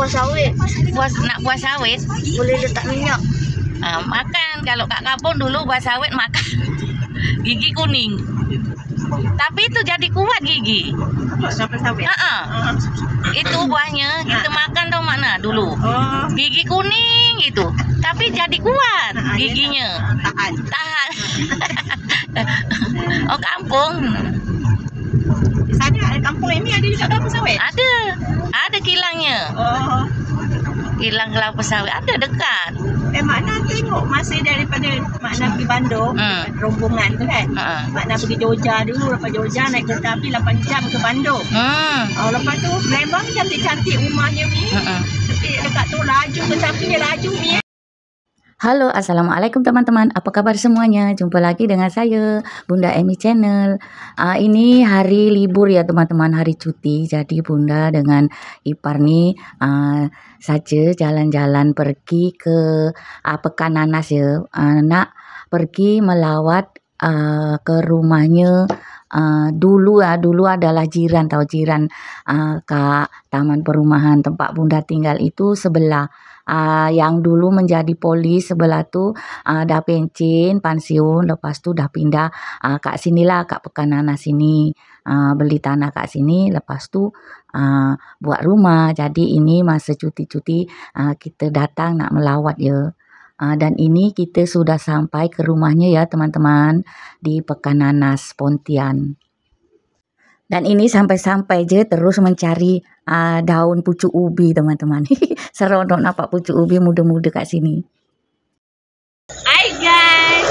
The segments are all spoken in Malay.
buah sawit. Nak buah sawit? Boleh letak minyak. Makan. Kalau kat kampung dulu buah sawit makan. Gigi kuning. Tapi itu jadi kuat gigi. Sawit. Itu buahnya kita makan tau makna dulu. Gigi kuning itu. Tapi jadi kuat giginya. Tahan. Oh, kampung. Di sana kampung ini ada juga kelapa sawit. Ada kilangnya. Kilang kelapa sawit ada dekat. Makna tengok masih daripada Makna pergi Bandung, rombongan tu kan. Makna pergi Jogja dulu, lepas Jogja naik kereta api 8 jam ke Bandung. Lepas tu memang cantik-cantik rumahnya ni. Tapi dekat tu laju kereta apinya laju ni. Halo, assalamualaikum teman-teman. Apa kabar semuanya? Jumpa lagi dengan saya, Bunda Emi Channel. Ini hari libur ya teman-teman, hari cuti. Jadi Bunda dengan ipar nih saja jalan-jalan pergi ke Pekan Nanas ya. Nak pergi melawat ke rumahnya. Dulu adalah jiran Kak, taman perumahan tempat Bunda tinggal itu sebelah. Yang dulu menjadi polis sebelah tu dah pencen pensiun, lepas tu dah pindah kat sinilah, kat Pekan Nanas sini, beli tanah kat sini, lepas tu buat rumah. Jadi ini masa cuti-cuti kita datang nak melawat ya. Dan ini kita sudah sampai ke rumahnya ya teman-teman, di Pekan Nanas Pontian. Dan ini sampai-sampai je terus mencari daun pucuk ubi teman-teman. Seronok nampak pucuk ubi muda-muda kat sini. Hai guys,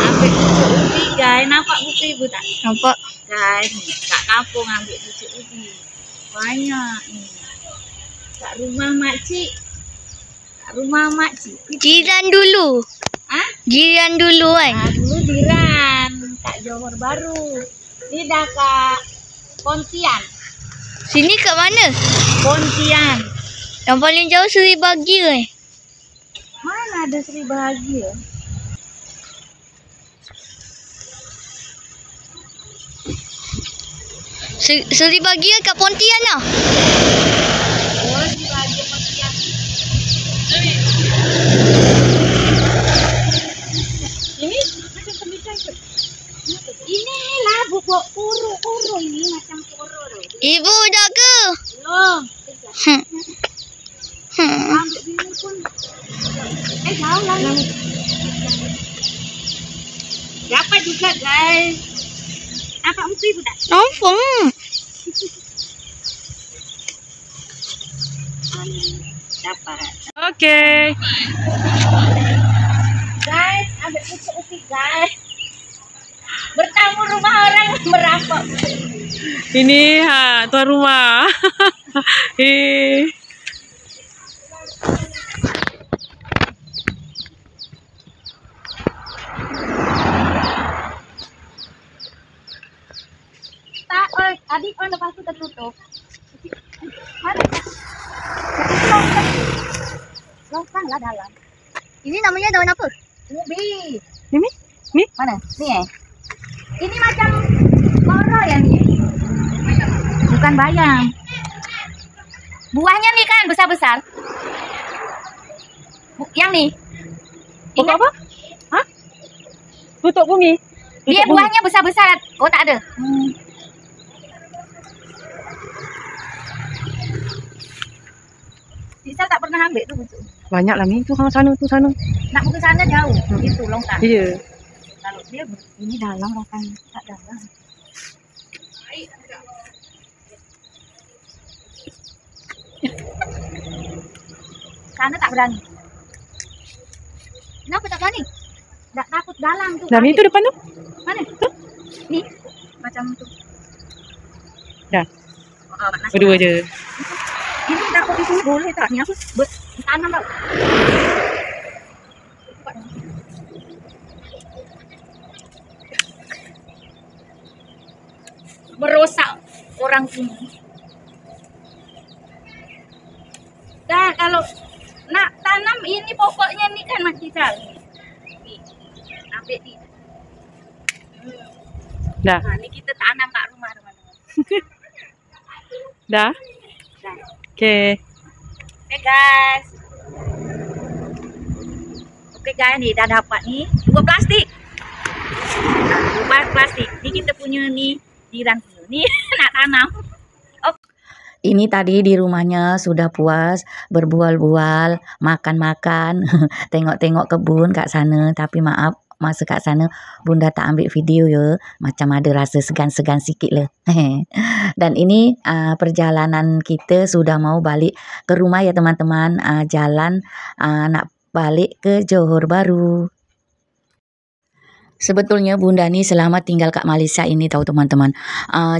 ambil pucuk ubi guys. Nampak pucuk ibu tak? Nampak? Guys, kat kampung ambil pucuk ubi. Banyak ni. Kat rumah makcik. Jiran dulu. Jiran dulu kan? Dulu jiran kat Johor Baru. Ni dah kat Pontian. Sini kat mana? Pontian. Yang paling jauh Seri Bahagia Mana ada Seri Bahagia? Seri Bahagia kat Pontian lah. Oh, Seri Bahagia Pontian. Ini macam pemikai ke? Inilah bubuk kuru ini macam kuru tu. Ibu jaga. Belum. Ambil bini pun. Jauh lah ni. Dapat juga guys. Nampak muka ibu tak? Nampak. Dapat. Okey. Guys, ambil pucuk ubi guys. Bertamu rumah orang merampok. Ini tuan rumah. Tak, adik lepas tu tertutup. Mana? Longkang lah dalam. Ini namanya daun apa? Ubi. Ni? Mana? Ni Ini macam koro ya ni. Bukan bayam. Buahnya ni kan besar-besar. Yang ni. Pokok apa? Tutup bumi. Dia buahnya besar-besar. Oh tak ada. Sisa tak pernah ambil tu pucuk. Banyak lah ni. Tu sana. Nak pergi sana jauh. Itu longkang. Ya. Kalau dia ini dalam longkang, tak dalam. Sana tak berani. Kenapa tak berani? Tak takut dalam tu. Dah, ni tu depan tu. Mana? Tu? Ni. Macam tu. Dah. Maknanya Berdua je. ini takut di sini boleh tak? Ni aku tanam tau. Merosak orang sini. Dah kalau nak tanam ini pokoknya ni kan Mas Rizal. Ni. Ambil ni. Dah. Nah, ni kita tanam kat rumah teman-teman. Dah. Dah. Okey. guys. Oke guys, nih dah dapat nih 2 plastik. 2 plastik. Ini kita punya nih jiran punya. Nih nak tanam. Ini tadi di rumahnya sudah puas berbual-bual, makan-makan, tengok-tengok kebun kat sana. Tapi maaf, masa kat sana bunda tak ambil video ya. Macam ada rasa segan-segan sikit lah. Dan ini perjalanan kita sudah mau balik ke rumah ya teman-teman. Jalan nak balik ke Johor Bahru. Sebetulnya bunda ni selama tinggal kat Malaysia ini tahu teman-teman,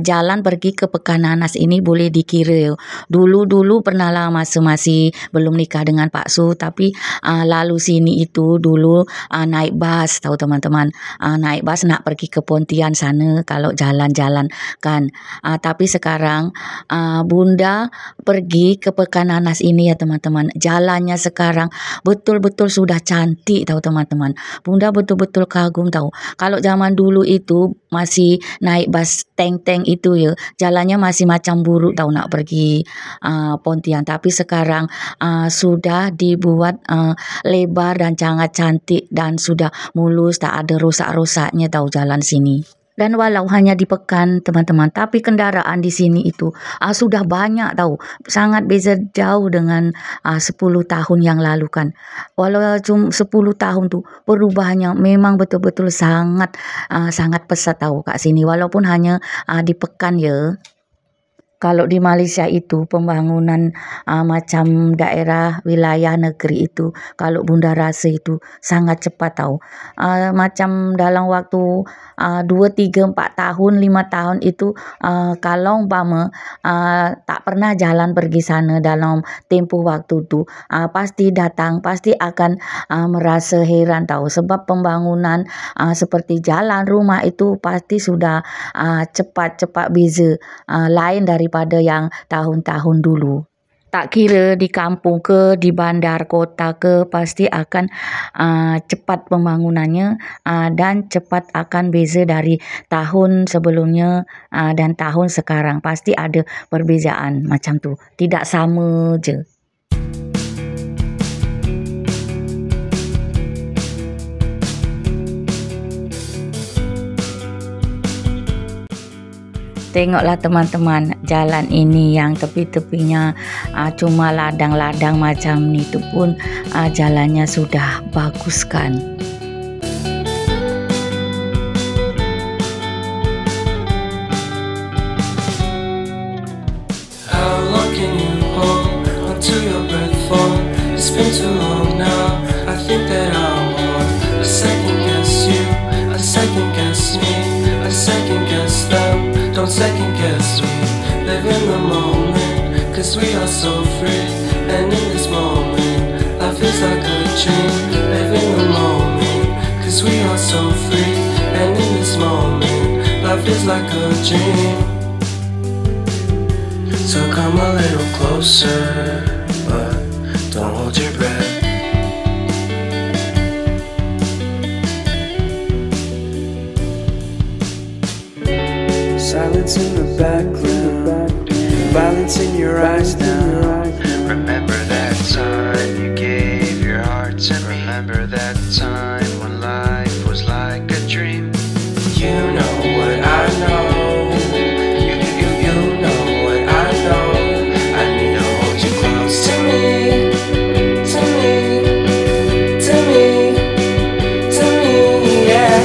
jalan pergi ke Pekananas ini boleh dikira. Dulu pernah lah masa masih belum nikah dengan Pak Su, tapi lalu sini itu dulu naik bas tahu teman-teman. Naik bas nak pergi ke Pontian sana kalau jalan-jalan kan. Tapi sekarang bunda pergi ke Pekananas ini ya teman-teman. Jalannya sekarang betul-betul sudah cantik tahu teman-teman. Bunda betul-betul kagum tahu. Kalau zaman dulu itu masih naik bas tank-tank itu ya, jalannya masih macam buruk tahu nak pergi Pontian. Tapi sekarang sudah dibuat lebar dan sangat cantik dan sudah mulus, tak ada rosak-rosaknya tahu jalan sini. Dan walau hanya di Pekan teman-teman, tapi kendaraan di sini itu sudah banyak tahu. Sangat beza jauh dengan 10 tahun yang lalu kan. Walau cuma 10 tahun tu perubahannya memang betul-betul sangat pesat tahu kat sini. Walaupun hanya di Pekan ya. Kalau di Malaysia itu pembangunan macam daerah wilayah negeri itu kalau bunda rasa itu sangat cepat tahu. Macam dalam waktu 2, 3, 4 tahun, 5 tahun itu kalau umpama tak pernah jalan pergi sana dalam tempoh waktu tu pasti datang, pasti akan merasa heran tahu. Sebab pembangunan seperti jalan, rumah itu pasti sudah cepat beza lain daripada yang tahun-tahun dulu. Tak kira di kampung ke, di bandar kota ke, pasti akan cepat pembangunannya dan cepat akan beza dari tahun sebelumnya dan tahun sekarang. Pasti ada perbezaan macam tu. Tidak sama je. Tengoklah teman-teman, jalan ini yang tepi-tepinya cuma ladang-ladang macam ni tu pun jalannya sudah bagus kan. How long can you hold until your breath falls? It's been too long now. I think that I want a second guess you, a second guess me, a second guess them. Don't second guess me, live in the moment, cause we are so free. And in this moment, life is like a dream. Live in the moment, cause we are so free. And in this moment, life is like a dream. So come a little closer, but don't hold your breath. Silence in the background, violence in your eyes now. Remember that time you gave your heart to me. Remember that time when life was like a dream. You know what I know. You know what I know. I need to hold you close to me, to me, to me, to me, yeah.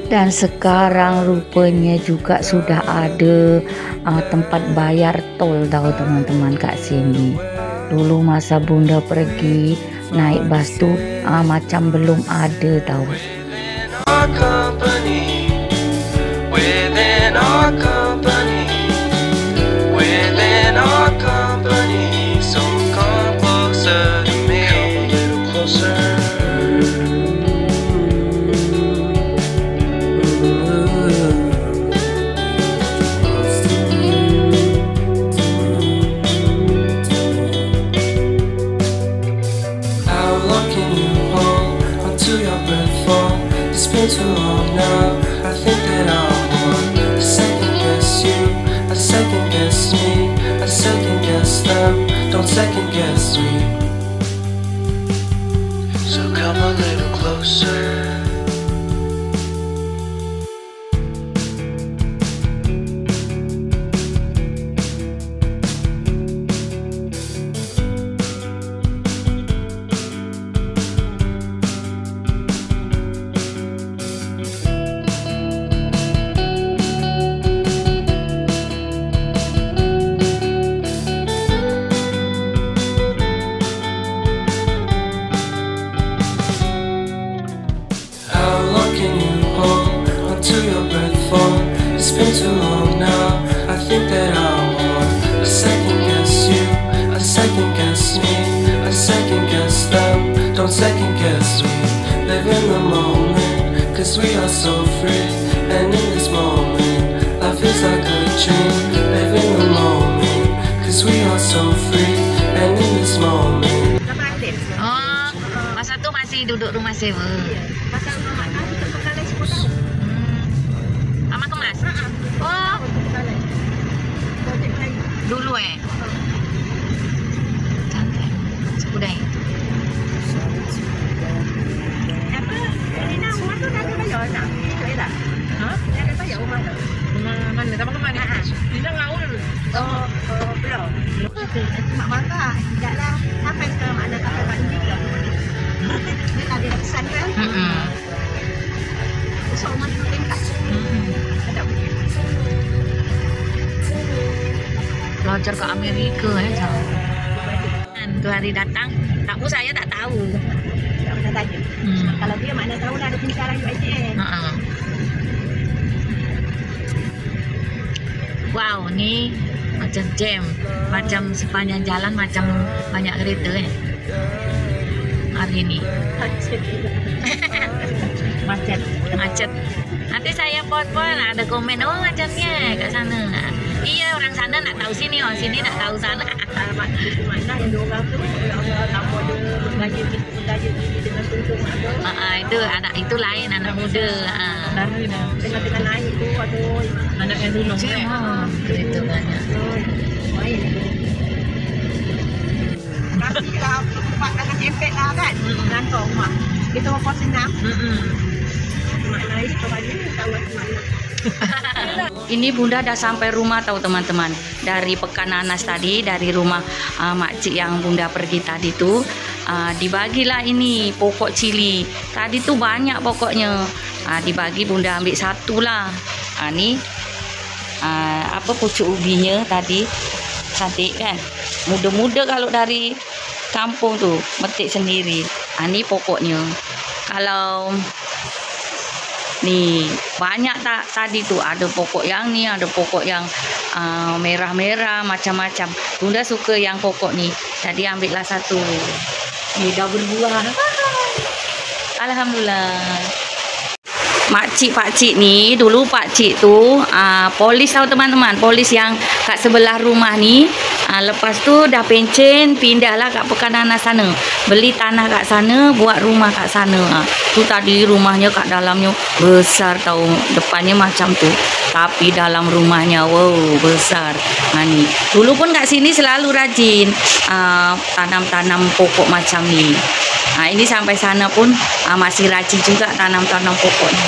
Dan sekarang rupanya juga sudah ada tempat bayar tol tahu teman-teman kat sini. Dulu masa bunda pergi naik bas tu macam belum ada tahu. I second guess them, don't second guess me. So come a little closer. It's been too long now, I think that I'm on. I second guess you, I second guess me, I second guess them, don't second guess me. Live in the moment, cause we are so free. And in this moment, life is like a dream. Live in the moment, cause we are so free. And in this moment. Oh, masa tu masih duduk rumah sewa. Pasal rumah nak kita pengalaman 10 tahun. Mama kemas? Oh, dulu cantik sekudai. Apa? Rina, rumah tu dah ada bayar tak? Betul tak? Ha? Dah ada bayar rumah tu? Mana? Sama ke mana? Tidak ngaul dulu. Belum. Mak bangga. Tidaklah sampai ke mana sampai Mak Indi ke. Dia tadi dah pesan kan? So, rumah tu tingkat. Ada boleh. Belajar ke Amerika tu hari datang, tak pun saya tak tahu. Tak pernah tanya. Kalau dia mana tahu dah ada pencarian UiTM. Wow, ni macam jam, macam sepanjang jalan macam banyak kereta hari ni. Macet. Nanti saya post-post ada komen, oh macamnya kat sana. Iya, orang sana nak tahu sini, orang sini nak tahu sana. Mana yang dua orang tu, tambah dia bergaji tinggi dengan tuntung ada. Itu anak itu lain, anak muda. Tengah-tengah naik tu, aduh. Anak yang dulu. Kereta banyak. Main. Tapi kalau tempat dengan cepet lah kan, gantung mak. Kita mau pos senam. Mak naik ke balik, tahu mana. Ini Bunda dah sampai rumah tahu teman-teman. Dari Pekan Nanas tadi, dari rumah makcik yang Bunda pergi tadi tu, dibagilah ini pokok cili. Tadi tu banyak pokoknya. Dibagi Bunda ambil satu lah. Ni apa pucuk ubinya tadi. Cantik kan? Muda-muda kalau dari kampung tu metik sendiri. Ni pokoknya. Kalau ni banyak tak tadi tu, ada pokok yang ni, ada pokok yang merah-merah macam-macam. Bunda suka yang pokok ni, jadi ambillah satu. Ni dah berbuah. Alhamdulillah. Makcik-pakcik ni, dulu pakcik tu polis tahu teman-teman, polis yang kat sebelah rumah ni. Lepas tu dah pencen, pindahlah kat Pekan Nanas sana. Beli tanah kat sana, buat rumah kat sana. Tu tadi rumahnya kat dalamnya besar tahu. Depannya macam tu, tapi dalam rumahnya wow besar. Ni dulu pun kat sini selalu rajin tanam-tanam pokok macam ni. Ini sampai sana pun masih rajin juga tanam-tanam pokok ni.